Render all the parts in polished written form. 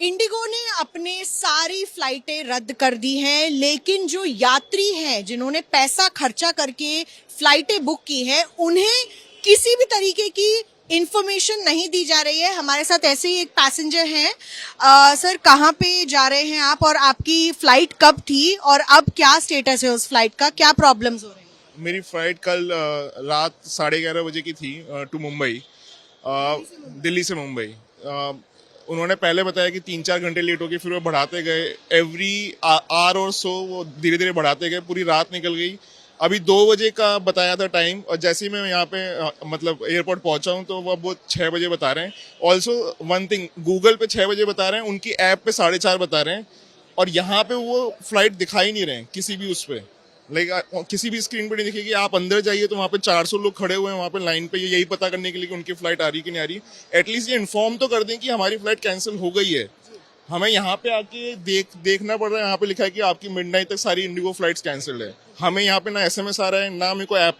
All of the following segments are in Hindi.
इंडिगो ने अपने सारी फ्लाइटें रद्द कर दी हैं, लेकिन जो यात्री हैं जिन्होंने पैसा खर्चा करके फ्लाइटें बुक की हैं, उन्हें किसी भी तरीके की इंफॉर्मेशन नहीं दी जा रही है। हमारे साथ ऐसे ही एक पैसेंजर हैं। सर, कहाँ पे जा रहे हैं आप और आपकी फ्लाइट कब थी और अब क्या स्टेटस है उस फ्लाइट का, क्या प्रॉब्लम्स हो रहे हैं? मेरी फ्लाइट कल रात 11:30 बजे की थी टू मुंबई, दिल्ली से मुंबई। उन्होंने पहले बताया कि 3-4 घंटे लेट होगी, फिर वो बढ़ाते गए। एवरी आवर और सो वो धीरे धीरे बढ़ाते गए, पूरी रात निकल गई। अभी 2 बजे का बताया था टाइम, और जैसे ही मैं यहाँ पे मतलब एयरपोर्ट पहुंचा हूँ तो वो 6 बजे बता रहे हैं। ऑल्सो वन थिंग, गूगल पे 6 बजे बता रहे हैं, उनकी ऐप पे 4:30 बता रहे हैं, और यहाँ पे वो फ्लाइट दिखाई नहीं रहे हैं किसी भी उस पे। लाइक किसी भी स्क्रीन पे नहीं दिखेगी। आप अंदर जाइए तो वहाँ पे 400 लोग खड़े हुए हैं वहाँ पे लाइन पे, यही पता करने के लिए कि उनकी फ्लाइट आ रही कि नहीं आ रही। एटलीस्ट ये इन्फॉर्म तो कर दें कि हमारी फ्लाइट कैंसिल हो गई है। हमें यहाँ पे आके देखना पड़ रहा है। यहाँ पे लिखा है कि आपकी मिडनाइट तक सारी इंडिगो फ्लाइट्स कैंसिल्ड है। हमें यहाँ पे ना एसएमएस आ रहा है, ना मेरे को ऐप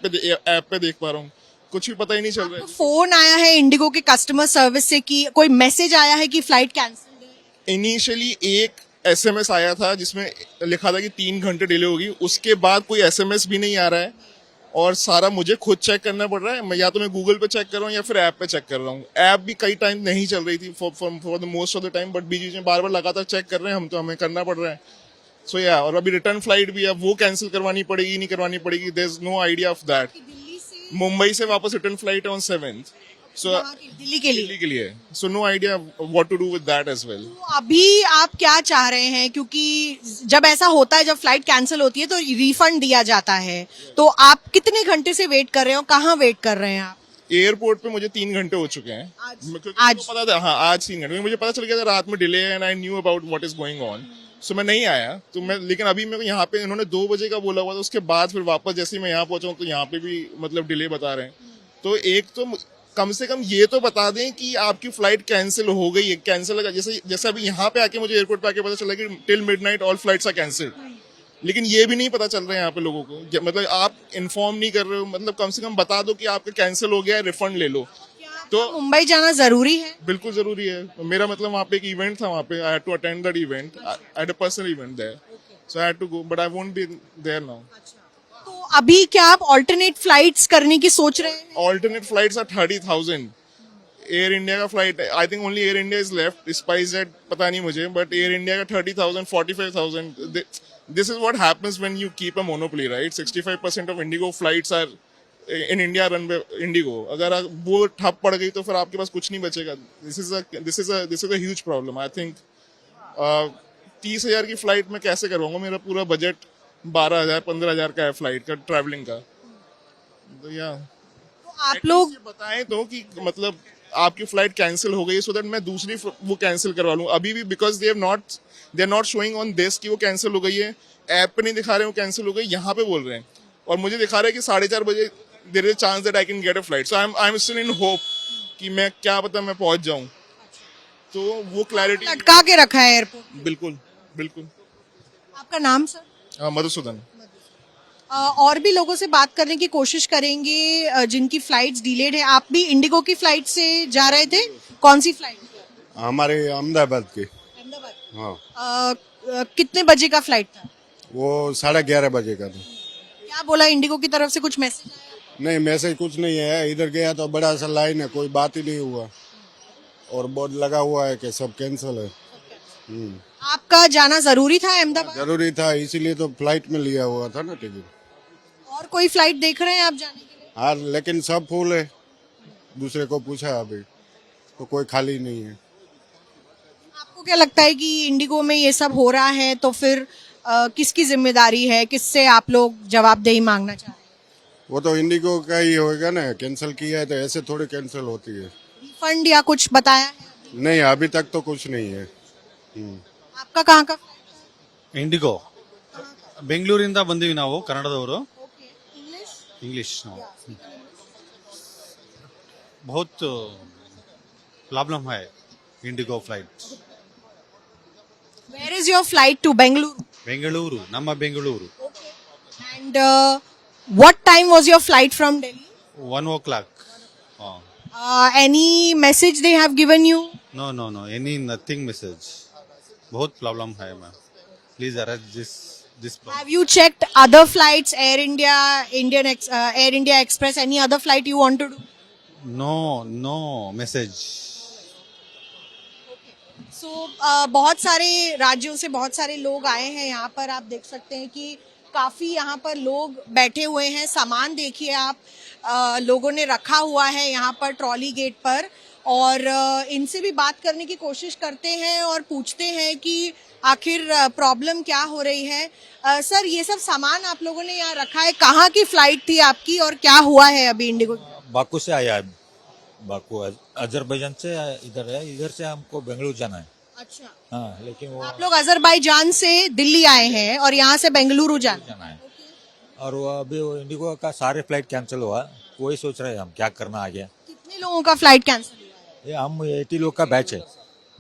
पे देख पा रहा हूँ। कुछ भी पता ही नहीं चल रहा है। फोन आया है इंडिगो के कस्टमर सर्विस से कि कोई मैसेज आया है कि फ्लाइट कैंसिल है? इनिशियली एक एसएमएस आया था जिसमें लिखा था कि 3 घंटे डिले होगी। उसके बाद कोई एसएमएस भी नहीं आ रहा है, और सारा मुझे खुद चेक करना पड़ रहा है। मैं या तो मैं गूगल पे चेक कर रहा हूँ या फिर ऐप पे चेक कर रहा हूँ। ऐप भी कई टाइम नहीं चल रही थी for the most of the time, but बीच में बार बार लगातार चेक कर रहे हैं हम, तो हमें करना पड़ रहा है। सो या, और अभी रिटर्न फ्लाइट भी है, वो कैंसिल करवानी पड़ेगी नहीं करवानी पड़ेगी, there is no idea of that. Mumbai से वापस रिटर्न फ्लाइट है ऑन 7th, सो दिल्ली के लिए। दिल्ली के लिए। So no idea what to do with that as well. तो अभी आप क्या चाह रहे हैं, क्योंकि जब ऐसा होता है, जब फ्लाइट कैंसिल होती है तो रिफंड दिया जाता है, तो आप कितने घंटे से वेट कर रहे हो, कहाँ वेट कर रहे हैं आप? एयरपोर्ट पे मुझे 3 घंटे हो चुके हैं। आज मुझे पता था, हाँ आज 3 घंटे मुझे पता चल गया था रात में डिले है, and I knew about what is going on. So मैं नहीं आया, तो मैं, लेकिन अभी मेरे को यहाँ पे इन्होंने 2 बजे का बोला हुआ था। उसके बाद फिर वापस जैसे ही मैं यहाँ पहुंचा हूँ तो यहाँ पे भी मतलब डिले बता रहे हैं। तो एक तो कम से कम ये तो बता दें कि आपकी फ्लाइट कैंसिल हो गई है, कैंसिल है। जैसे अभी यहाँ पे आके मुझे एयरपोर्ट पे आके पता चला कि till midnight all flights are cancelled, लेकिन ये भी नहीं पता चल रहा है यहाँ पे लोगों को। मतलब आप इन्फॉर्म नहीं कर रहे हो, मतलब कम से कम बता दो कि आपका कैंसिल हो गया है, रिफंड ले लो। तो मुंबई जाना जरूरी है? बिल्कुल जरूरी है। मेरा मतलब वहाँ पे एक इवेंट था, वहाँ पे I had to attend that event, I had a personal event there, so I had to go, but I won't be there now. तो अभी क्या आप ऑल्टरनेट फ्लाइट्स करने की सोच रहे हैं? Alternate flights are 30,000। Air India का फ्लाइट, I think only Air India is left, SpiceJet पता नहीं मुझे, बट एयर इंडिया का 30,000, 45,000। This is what happens when you keep a monopoly, right? 65% of Indigo flights are in India run by Indigo. अगर वो ठप पड़ गई तो फिर आपके पास कुछ नहीं बचेगा। This is a huge problem. I think 30,000 की फ्लाइट में कैसे करवाऊंगा? मेरा पूरा बजट 12,000 15,000 का है फ्लाइट का, ट्रैवलिंग का। तो या तो आप लोग बताएं तो कि मतलब आपकी फ्लाइट कैंसिल हो गई, सो दैट मैं दूसरी वो कैंसिल करवा लूं। अभी भी because they are not showing on this कि वो कैंसिल हो गई है, ऐप पे नहीं दिखा रहे वो कैंसिल हो गई, यहाँ पे बोल रहे हैं, और मुझे दिखा रहे हैं कि 4:30 बजे there is a chance that I can get a flight. So I am still in hope कि मैं, क्या पता मैं पहुंच जाऊं। तो वो क्लैरिटी लटका के रखा है एयरपोर्ट। बिल्कुल बिल्कुल। आपका नाम सर? मधुसूदन। और भी लोगों से बात करने की कोशिश करेंगे जिनकी फ्लाइट्स डिलेड है। आप भी इंडिगो की फ्लाइट से जा रहे थे? कौन सी फ्लाइट? हमारे अहमदाबाद की। अहमदाबाद। हाँ, कितने बजे का फ्लाइट था? वो 11:30 बजे का था। क्या बोला इंडिगो की तरफ से, कुछ मैसेज आया? नहीं, मैसेज कुछ नहीं है। इधर गया तो बड़ा सा लाइन है, कोई बात ही नहीं हुआ, और बोर्ड लगा हुआ है कि सब कैंसिल है। आपका जाना जरूरी था अहमदाबाद? जरूरी था, इसीलिए तो फ्लाइट में लिया हुआ था ना टिकट। और कोई फ्लाइट देख रहे हैं आप जाने के लिए? हाँ, लेकिन सब फुल है। दूसरे को पूछा अभी तो कोई खाली नहीं है। आपको क्या लगता है कि इंडिगो में ये सब हो रहा है, तो फिर किसकी जिम्मेदारी है, किससे आप लोग जवाबदेही मांगना चाह रहे हैं? वो तो इंडिगो का ही होगा ना, कैंसिल किया है तो ऐसे थोड़ी कैंसिल होती है। रिफंड या कुछ बताया है? नहीं, अभी तक तो कुछ नहीं है। आपका कहाँ का फ्लाइट था? ಇಂಡಿಗೋ ಬೆಂಗಳೂರಿಂದ ಬಂದೀವಿ ನಾವು ಕನ್ನಡದವರು ಇಂಗ್ಲಿಷ್ ನಾವು बहुत प्रॉब्लम है Indigo flight Where is your flight to? Bengaluru. Bengaluru ನಮ್ಮ Bengaluru And what time was your flight from Delhi? 1 o'clock. Any message they have given you? No, any nothing message. बहुत प्रॉब्लम है ma'am, please arrange this problem. Have you checked other flights, Air India, Air India Express, any other flight you want to do? No message. So बहुत सारे राज्यों से बहुत सारे लोग आए हैं यहाँ पर. आप देख सकते हैं कि काफी यहाँ पर लोग बैठे हुए हैं. सामान देखिए आप, लोगों ने रखा हुआ है यहाँ पर ट्रॉली गेट पर, और इनसे भी बात करने की कोशिश करते हैं और पूछते हैं कि आखिर प्रॉब्लम क्या हो रही है. सर, ये सब सामान आप लोगों ने यहाँ रखा है, कहाँ की फ्लाइट थी आपकी और क्या हुआ है अभी इंडिगो? बाकू से आया है. बाकू अजरबैजान से इधर है. इधर से हमको बेंगलुरु जाना है. अच्छा, हाँ, लेकिन वो आप लोग अजरबैजान से दिल्ली आए हैं और यहाँ से बेंगलुरु जाना है. और वो अभी वो इंडिगो का सारे फ्लाइट कैंसिल हुआ. वही सोच रहे हैं हम क्या करना आगे. कितने लोगों का फ्लाइट कैंसिल हुआ है? ये हम 80 लोग का बैच है.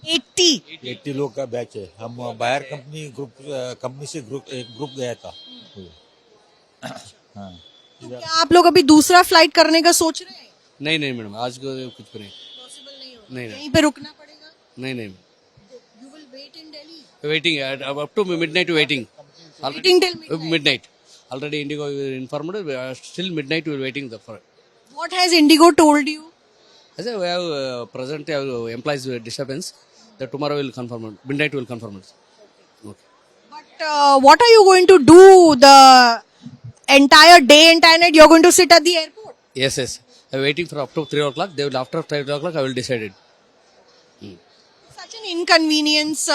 80? लोग का बैच है. हम बायर कंपनी से एक ग्रुप गया था. हाँ. तो क्या आप लोग अभी दूसरा फ्लाइट करने का सोच रहे हैं? नहीं नहीं मैडम, आज को कुछ भी नहीं. पॉसिबल नहीं होगा. नहीं कहीं पे रुकना पड़ेगा? नहीं नहीं. You will wait in Delhi? Waiting up to midnight waiting. Waiting till midnight? Midnight. Already Indigo informed us, still midnight we are waiting for it. What has Indigo told you? I said we have present employees disturbance. That tomorrow will confirm it. Midnight will confirm it. Okay. But what are you going to do the entire day, entire night? You're going to sit at the airport? Yes. I'm waiting for up to 3 o'clock. They will after 3 o'clock I will decide it. Such an inconvenience.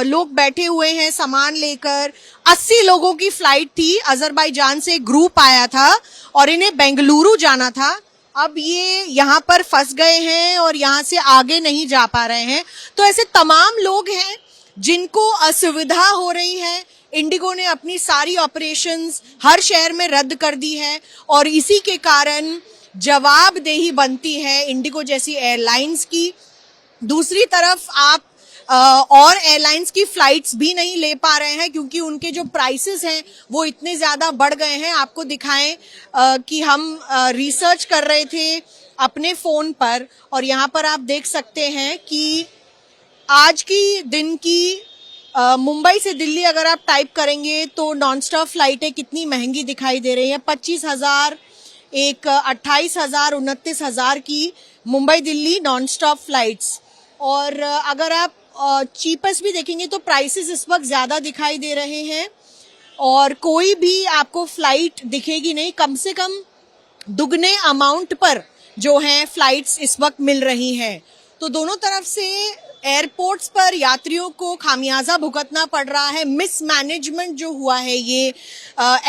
लोग बैठे हुए हैं सामान लेकर. 80 लोगों की फ्लाइट थी. अजरबैजान से एक ग्रुप आया था और इन्हें बेंगलुरु जाना था. अब ये यहाँ पर फंस गए हैं और यहाँ से आगे नहीं जा पा रहे हैं. तो ऐसे तमाम लोग हैं जिनको असुविधा हो रही है. इंडिगो ने अपनी सारी ऑपरेशंस हर शहर में रद्द कर दी है और इसी के कारण जवाबदेही बनती है इंडिगो जैसी एयरलाइंस की. दूसरी तरफ आप और एयरलाइंस की फ्लाइट्स भी नहीं ले पा रहे हैं क्योंकि उनके जो प्राइसेस हैं वो इतने ज़्यादा बढ़ गए हैं. आपको दिखाएं कि हम रिसर्च कर रहे थे अपने फ़ोन पर और यहाँ पर आप देख सकते हैं कि आज की दिन की मुंबई से दिल्ली अगर आप टाइप करेंगे तो नॉन स्टॉप फ्लाइटें कितनी महंगी दिखाई दे रही हैं. 25,000, एक 28,000, 29,000 की Mumbai Delhi non stop flights. और अगर आप चीपेस्ट भी देखेंगे तो प्राइसेस इस वक्त ज़्यादा दिखाई दे रहे हैं और कोई भी आपको फ्लाइट दिखेगी नहीं. कम से कम दुगने अमाउंट पर जो है फ्लाइट्स इस वक्त मिल रही हैं. तो दोनों तरफ से एयरपोर्ट्स पर यात्रियों को खामियाजा भुगतना पड़ रहा है. मिसमैनेजमेंट जो हुआ है, ये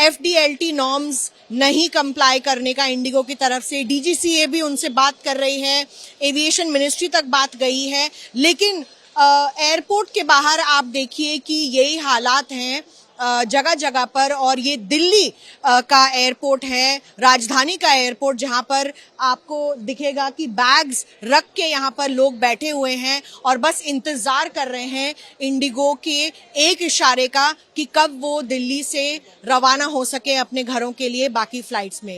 FDLT नॉर्म्स नहीं कंप्लाई करने का इंडिगो की तरफ से. DGCA भी उनसे बात कर रही है, एविएशन मिनिस्ट्री तक बात गई है, लेकिन एयरपोर्ट के बाहर आप देखिए कि यही हालात हैं जगह जगह पर. और ये दिल्ली का एयरपोर्ट है, राजधानी का एयरपोर्ट, जहां पर आपको दिखेगा कि बैग्स रख के यहां पर लोग बैठे हुए हैं और बस इंतजार कर रहे हैं इंडिगो के एक इशारे का कि कब वो दिल्ली से रवाना हो सके अपने घरों के लिए बाकी फ्लाइट्स में.